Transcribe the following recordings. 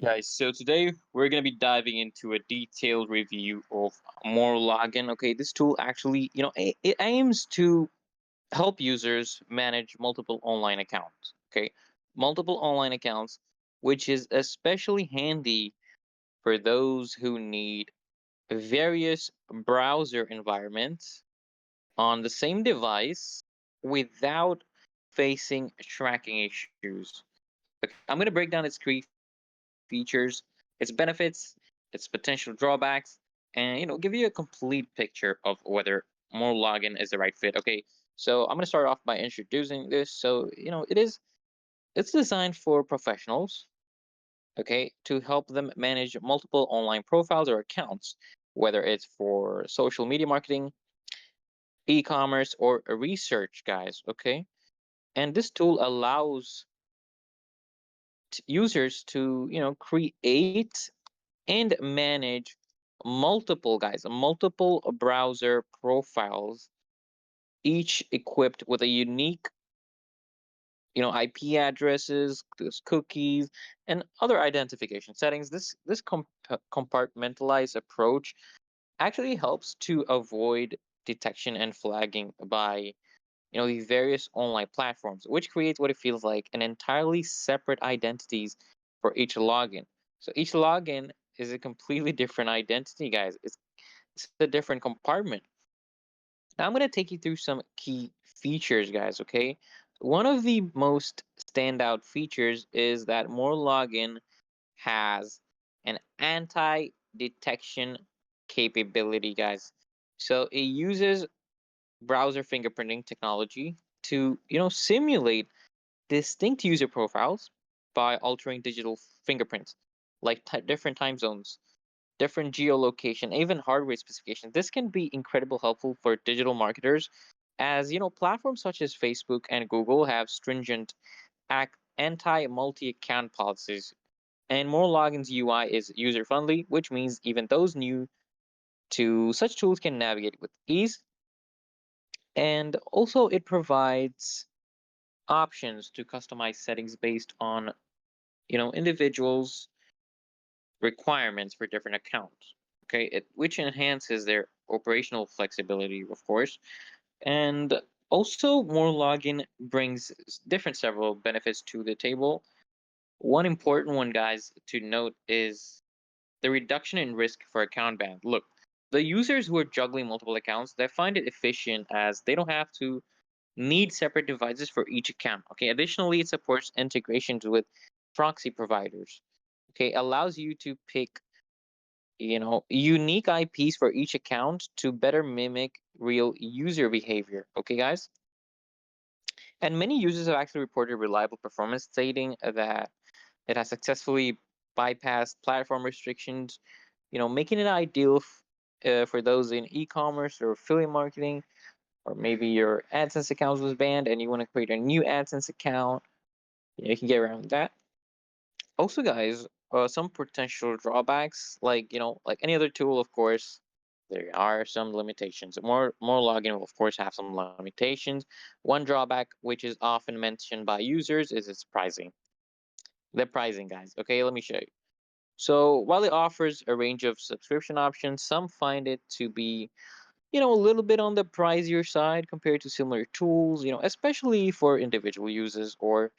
Guys, so today we're going to be diving into a detailed review of Morelogin. Okay, this tool actually, it aims to help users manage multiple online accounts. Okay, multiple online accounts, which is especially handy for those who need various browser environments on the same device without facing tracking issues. Okay, I'm going to break down its features, its benefits, its potential drawbacks, and give you a complete picture of whether more login is the right fit. Okay, so I'm going to start off by introducing this. So it's designed for professionals, okay, to help them manage multiple online profiles or accounts, whether it's for social media marketing, e-commerce, or research, guys. Okay, and this tool allows users to create and manage multiple browser profiles, each equipped with a unique IP addresses, cookies, and other identification settings. This compartmentalized approach actually helps to avoid detection and flagging by the various online platforms, which creates what it feels like an entirely separate identities for each login. So each login is a completely different identity, guys. It's a different compartment. Now I'm going to take you through some key features, guys, okay? One of the most standout features is that more login has an anti-detection capability, guys. So it uses browser fingerprinting technology to, simulate distinct user profiles by altering digital fingerprints, like different time zones, different geolocation, even hardware specifications. This can be incredibly helpful for digital marketers, as platforms such as Facebook and Google have stringent anti-multi-account policies. And more logins UI is user friendly, which means even those new to such tools can navigate with ease. And also, it provides options to customize settings based on individuals' requirements for different accounts. Okay, which enhances their operational flexibility, of course. And also, more login brings different several benefits to the table. One important one, guys, to note is the reduction in risk for account ban. Look, the users who are juggling multiple accounts, they find it efficient as they don't have to need separate devices for each account. Okay, additionally, it supports integrations with proxy providers. Okay, allows you to pick unique IPs for each account to better mimic real user behavior. Okay, guys? And many users have actually reported reliable performance, stating that it has successfully bypassed platform restrictions, making it ideal for those in e-commerce or affiliate marketing, or maybe your AdSense account was banned and you want to create a new AdSense account. You can get around that. Also, guys, some potential drawbacks, like like any other tool, of course, there are some limitations. More login will, of course, have some limitations. One drawback, which is often mentioned by users, is its pricing. The pricing, guys. Okay, let me show you. So while it offers a range of subscription options, some find it to be a little bit on the pricier side compared to similar tools. Especially for individual users or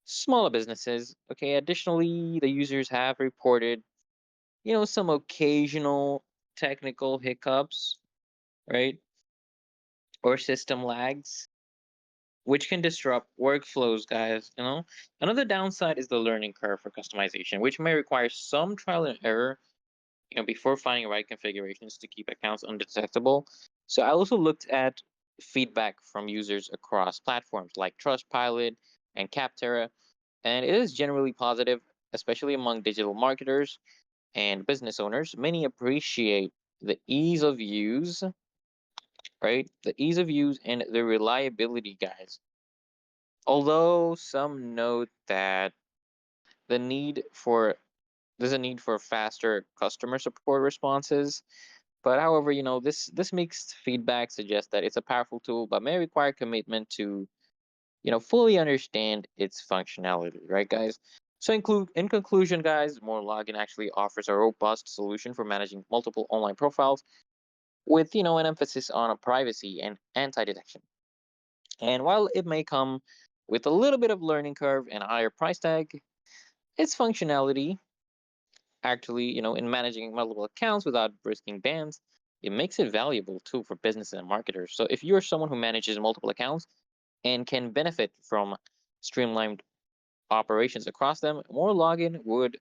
smaller businesses. Okay, additionally, the users have reported, some occasional technical hiccups, right? Or system lags, which can disrupt workflows, guys. Another downside is the learning curve for customization, which may require some trial and error, before finding the right configurations to keep accounts undetectable. So I also looked at feedback from users across platforms like Trustpilot and Capterra, and it is generally positive, especially among digital marketers and business owners. Many appreciate the ease of use, right? The ease of use and the reliability, guys. Although some note that the need for there's a need for faster customer support responses. But however, this mixed feedback suggests that it's a powerful tool, but may require commitment to fully understand its functionality, right, guys? So in conclusion, guys, Morelogin actually offers a robust solution for managing multiple online profiles with an emphasis on privacy and anti-detection. And while it may come with a little bit of learning curve and a higher price tag, its functionality actually, in managing multiple accounts without risking bans, it makes it valuable too for businesses and marketers. So if you're someone who manages multiple accounts and can benefit from streamlined operations across them, more login would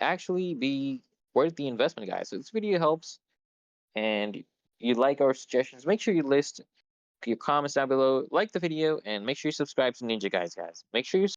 actually be worth the investment, guys. So this video helps and you like our suggestions, make sure you list your comments down below, like the video, and make sure you subscribe to Ninja Guys, guys. Make sure you